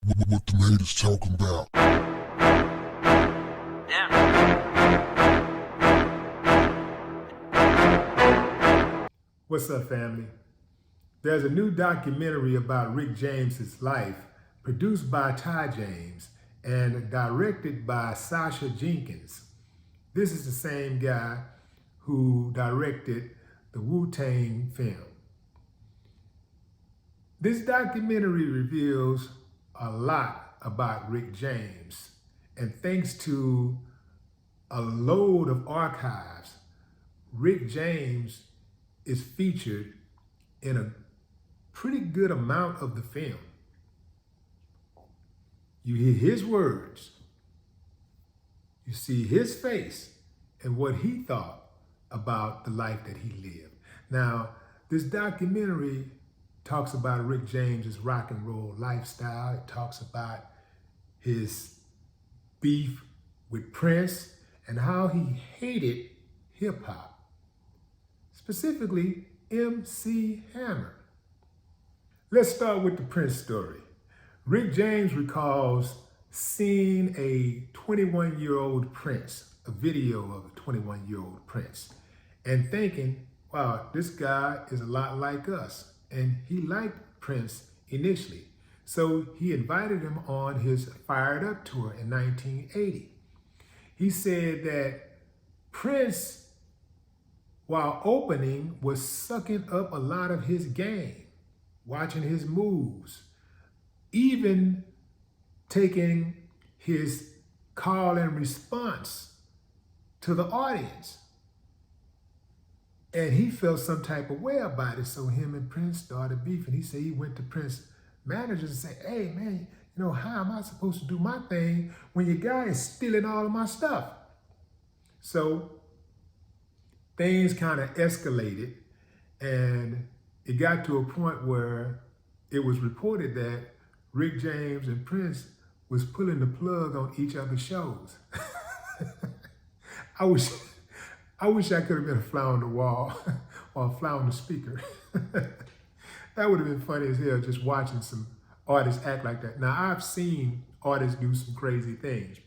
What the haters talking about? What's up, family? There's a new documentary about Rick James's life, produced by Ty James and directed by Sasha Jenkins. This is the same guy who directed the Wu-Tang film. This documentary reveals a lot about Rick James, and thanks to a load of archives, Rick James is featured in a pretty good amount of the film. You hear his words, you see his face, and what he thought about the life that he lived. Now, this documentary talks about Rick James's rock and roll lifestyle. It talks about his beef with Prince and how he hated hip hop, specifically MC Hammer. Let's start with the Prince story. Rick James recalls seeing a 21-year-old Prince, a video of a 21-year-old Prince, and thinking, wow, this guy is a lot like us. And he liked Prince initially. So he invited him on his Fired Up tour in 1980. He said that Prince, while opening, was sucking up a lot of his game, watching his moves, even taking his call and response to the audience. And he felt some type of way about it, so him and Prince started beefing. He said he went to Prince's managers and said, hey man, you know, how am I supposed to do my thing when your guy is stealing all of my stuff? So things kind of escalated, and it got to a point where it was reported that Rick James and Prince was pulling the plug on each other's shows. I wish I could have been a fly on the wall or a fly on the speaker. That would have been funny as hell, just watching some artists act like that. Now, I've seen artists do some crazy things,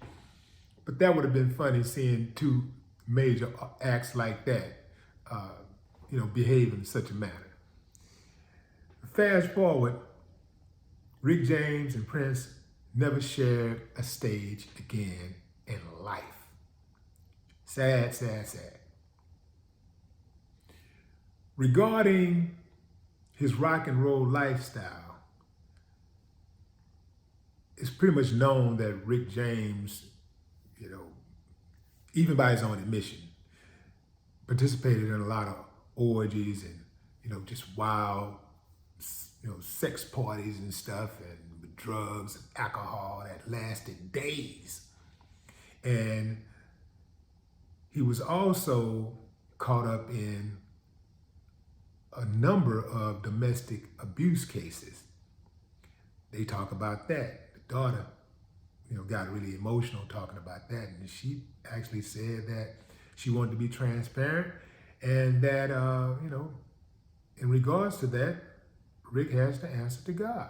but that would have been funny seeing two major acts like that, behave in such a manner. Fast forward, Rick James and Prince never shared a stage again in life. Sad, sad, sad. Regarding his rock and roll lifestyle, it's pretty much known that Rick James, even by his own admission, participated in a lot of orgies and, just wild, sex parties and stuff, and with drugs and alcohol that lasted days. And he was also caught up in a number of domestic abuse cases. They talk about that. The daughter, got really emotional talking about that, and she actually said that she wanted to be transparent, and that, in regards to that, Rick has to answer to God.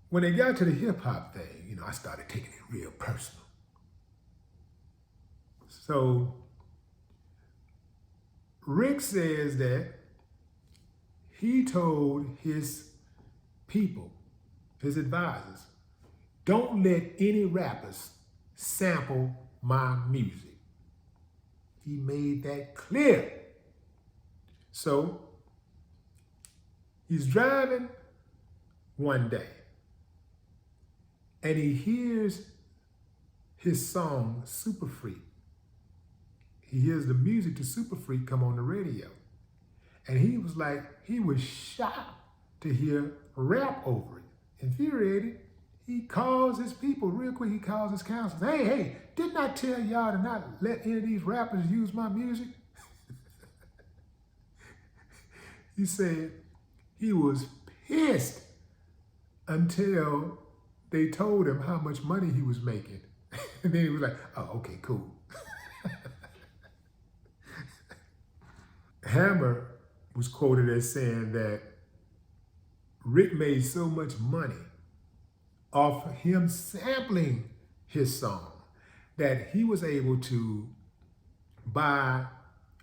When they got to the hip hop thing, I started taking it real personal. So Rick says that he told his people, his advisors, don't let any rappers sample my music. He made that clear. So he's driving one day and he hears his song, Super Freak. He hears the music to Super Freak come on the radio. And he was shocked to hear rap over it. Infuriated, he calls his people real quick. He calls his counselors. Hey, didn't I tell y'all to not let any of these rappers use my music? He said he was pissed until they told him how much money he was making. And then he was like, oh, okay, cool. Hammer was quoted as saying that Rick made so much money off him sampling his song that he was able to buy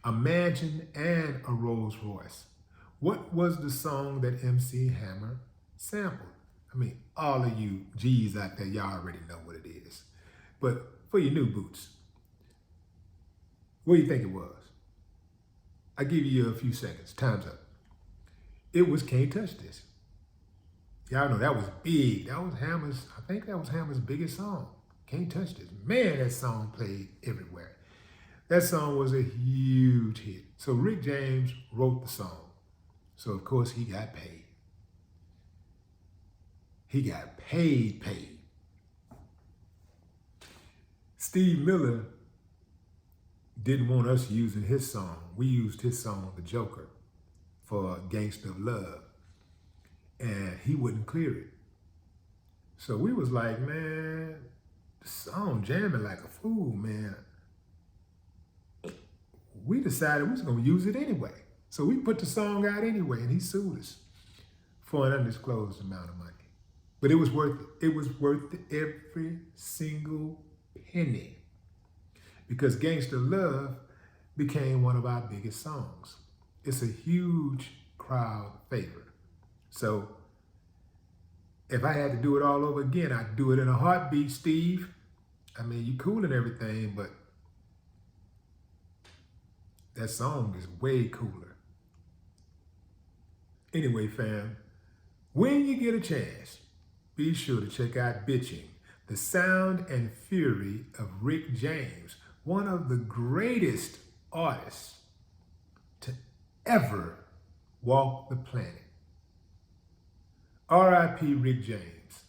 a mansion and a Rolls Royce. What was the song that MC Hammer sampled? I mean, all of you G's out there, y'all already know what it is. But for your new boots, what do you think it was? I'll give you a few seconds. Time's up. It was Can't Touch This. Y'all know that was big. That was Hammer's, I think that was Hammer's biggest song. Can't Touch This. Man, that song played everywhere. That song was a huge hit. So Rick James wrote the song. So of course he got paid. He got paid. Steve Miller didn't want us using his song. We used his song, The Joker, for Gangsta of Love. And he wouldn't clear it. So we was like, man, the song jamming like a fool, man. We decided we was gonna use it anyway. So we put the song out anyway, and he sued us for an undisclosed amount of money. But it was worth it. It was worth every single penny, because Gangsta Love became one of our biggest songs. It's a huge crowd favorite. So if I had to do it all over again, I'd do it in a heartbeat, Steve. I mean, you cool and everything, but that song is way cooler. Anyway, fam, when you get a chance, be sure to check out Bitching, the sound and fury of Rick James, one of the greatest artists to ever walk the planet. R.I.P. Rick James.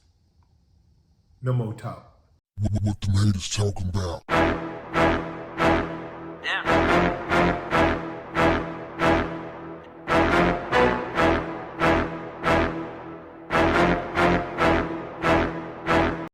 No more talk. What the haters talking about? Damn.